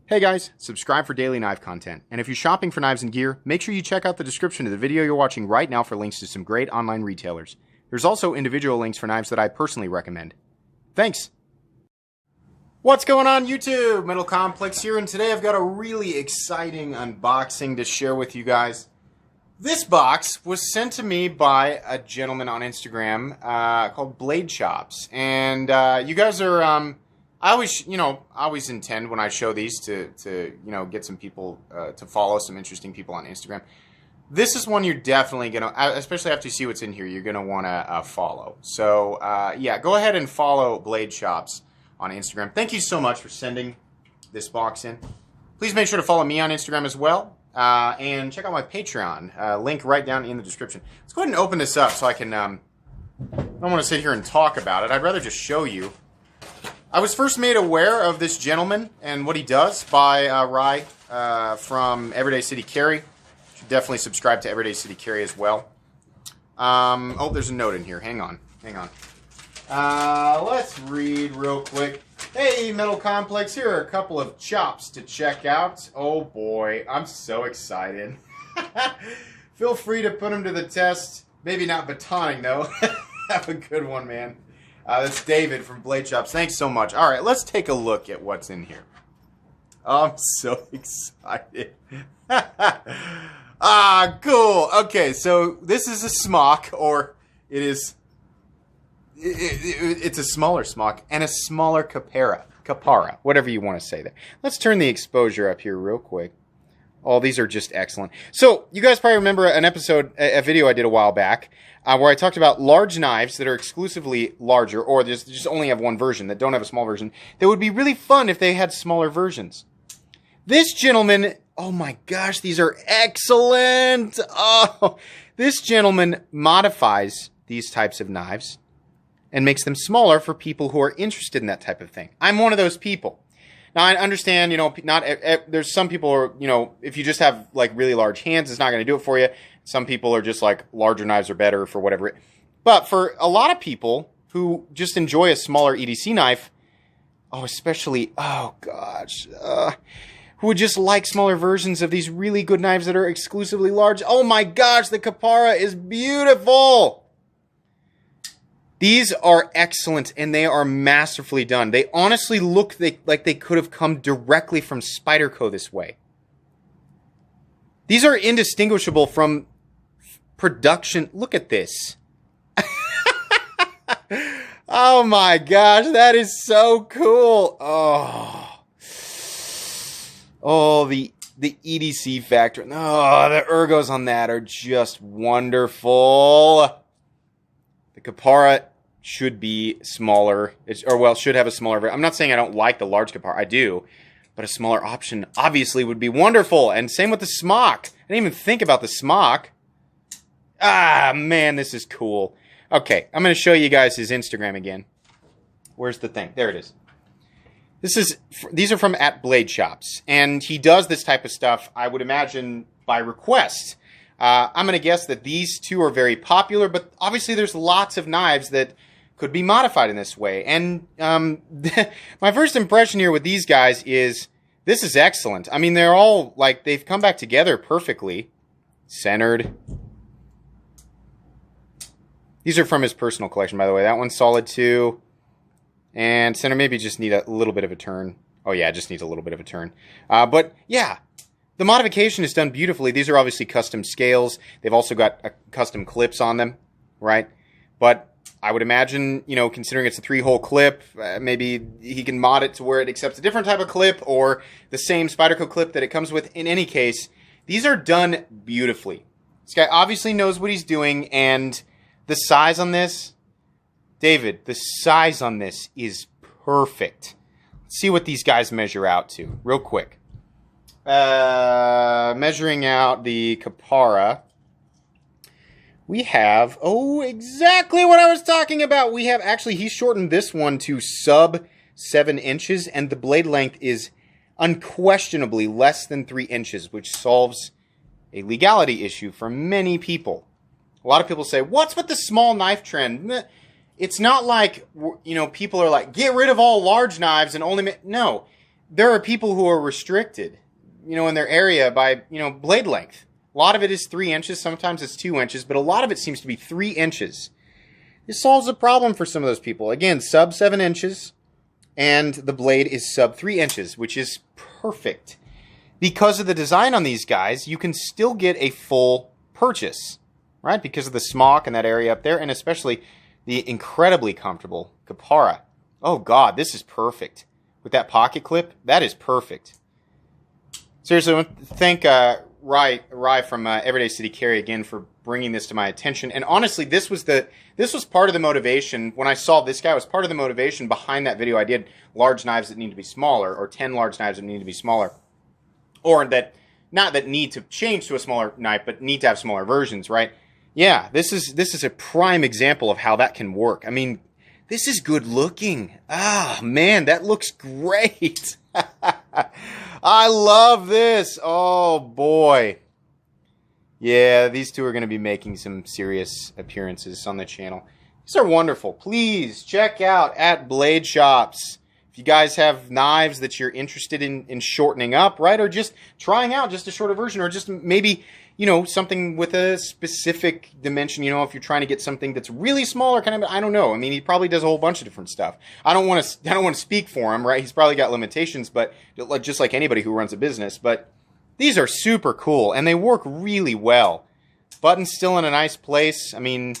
Hey guys, subscribe for daily knife content. And if you're shopping for knives and gear, make sure you check out the description of the video you're watching right now for links to some great online retailers. There's also individual links for knives that I personally recommend. Thanks! What's going on YouTube? Metal Complex here, and today I've got a really exciting unboxing to share with you guys. This box was sent to me by a gentleman on Instagram called Bladechops. And you guys are... I always intend when I show these to get some people to follow, some interesting people on Instagram. This is one you're definitely going to, especially after you see what's in here, you're going to want to follow. So, yeah, go ahead and follow Bladechops on Instagram. Thank you so much for sending this box in. Please make sure to follow me on Instagram as well. And check out my Patreon. Link right down in the description. Let's go ahead and open this up so I can, I don't want to sit here and talk about it. I'd rather just show you. I was first made aware of this gentleman and what he does by Rye from Everyday City Carry. Should definitely subscribe to Everyday City Carry as well. Oh, there's a note in here. Hang on. Let's read real quick. Hey, Metal Complex. Here are a couple of chops to check out. Oh boy, I'm so excited. Feel free to put them to the test. Maybe not batoning though. Have a good one, man. That's David from Bladechops. Thanks so much. All right, let's take a look at what's in here. Oh, I'm so excited. Cool. Okay, so this is a Smock, or it is... It's a smaller Smock and a smaller Kapara, whatever you want to say there. Let's turn the exposure up here real quick. Oh, these are just excellent. So, you guys probably remember a video I did a while back, where I talked about large knives that are exclusively larger, or just only have one version, that don't have a small version, that would be really fun if they had smaller versions. This gentleman, oh my gosh, these are excellent! Oh, this gentleman modifies these types of knives and makes them smaller for people who are interested in that type of thing. I'm one of those people. Now, I understand, there's some people who if you just have, like, really large hands, it's not going to do it for you. Some people are just like, larger knives are better for whatever. But for a lot of people who just enjoy a smaller EDC knife, especially, who would just like smaller versions of these really good knives that are exclusively large. Oh my gosh, the Kapara is beautiful! These are excellent, and they are masterfully done. They honestly look like they could have come directly from Spyderco this way. These are indistinguishable from production. Look at this. Oh my gosh, that is so cool. Oh, the EDC factor. Oh, the ergos on that are just wonderful. The Kapara should be smaller, should have a smaller version. I'm not saying I don't like the large Kapara, I do, but a smaller option obviously would be wonderful. And same with the Smock. I didn't even think about the Smock. Ah, man, this is cool. Okay, I'm going to show you guys his Instagram again. Where's the thing? There it is. These are from @Bladechops, and he does this type of stuff, I would imagine, by request. I'm going to guess that these two are very popular, but obviously there's lots of knives that could be modified in this way. And my first impression here with these guys is, this is excellent. I mean, they're all, like, they've come back together perfectly. Centered. These are from his personal collection, by the way. That one's solid, too. And center maybe just need a little bit of a turn. Oh, yeah, it just needs a little bit of a turn. But, yeah. The modification is done beautifully. These are obviously custom scales. They've also got custom clips on them, right? But I would imagine, considering it's a 3-hole clip, maybe he can mod it to where it accepts a different type of clip or the same Spyderco clip that it comes with. In any case, these are done beautifully. This guy obviously knows what he's doing, and the size on this, David, the size on this is perfect. Let's see what these guys measure out to, real quick. Measuring out the Kapara, we have, exactly what I was talking about. We have, actually, he shortened this one to sub 7 inches, and the blade length is unquestionably less than 3 inches, which solves a legality issue for many people. A lot of people say, what's with the small knife trend? It's not like, people are like, get rid of all large knives and only make... No. there are people who are restricted, in their area by, blade length. A lot of it is 3 inches. Sometimes it's 2 inches, but a lot of it seems to be 3 inches. This solves a problem for some of those people. Again, sub 7 inches, and the blade is sub 3 inches, which is perfect. Because of the design on these guys, you can still get a full purchase, right? Because of the smock and that area up there, and especially the incredibly comfortable Kapara. Oh God, this is perfect. With that pocket clip, that is perfect. Seriously, I want to thank Rye from Everyday City Carry again for bringing this to my attention. And honestly, this was part of the motivation when I saw this guy. It was part of the motivation behind that video I did. Large knives that need to be smaller, or 10 large knives that need to be smaller, or that not that need to change to a smaller knife, but need to have smaller versions, right? Yeah, this is a prime example of how that can work. I mean, this is good looking. Ah, man, that looks great. I love this. Oh, boy. Yeah, these two are going to be making some serious appearances on the channel. These are wonderful. Please check out at Bladechops. If you guys have knives that you're interested in shortening up, right? Or just trying out just a shorter version, or just maybe, something with a specific dimension, if you're trying to get something that's really small or kind of, I don't know. I mean, he probably does a whole bunch of different stuff. I don't want to speak for him, right? He's probably got limitations, but just like anybody who runs a business, but these are super cool and they work really well. Button's still in a nice place. I mean,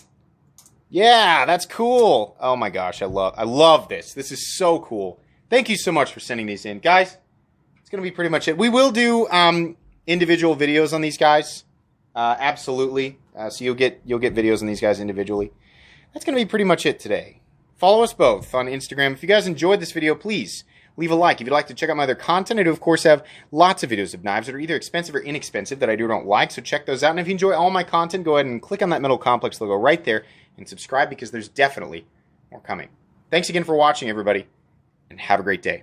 yeah, that's cool. Oh my gosh, I love this. This is so cool. Thank you so much for sending these in. Guys, it's going to be pretty much it. We will do individual videos on these guys. Absolutely. So you'll get videos on these guys individually. That's going to be pretty much it today. Follow us both on Instagram. If you guys enjoyed this video, please leave a like. If you'd like to check out my other content, I do, of course, have lots of videos of knives that are either expensive or inexpensive that I do or don't like, so check those out. And if you enjoy all my content, go ahead and click on that middle complex logo right there and subscribe, because there's definitely more coming. Thanks again for watching, everybody, and have a great day.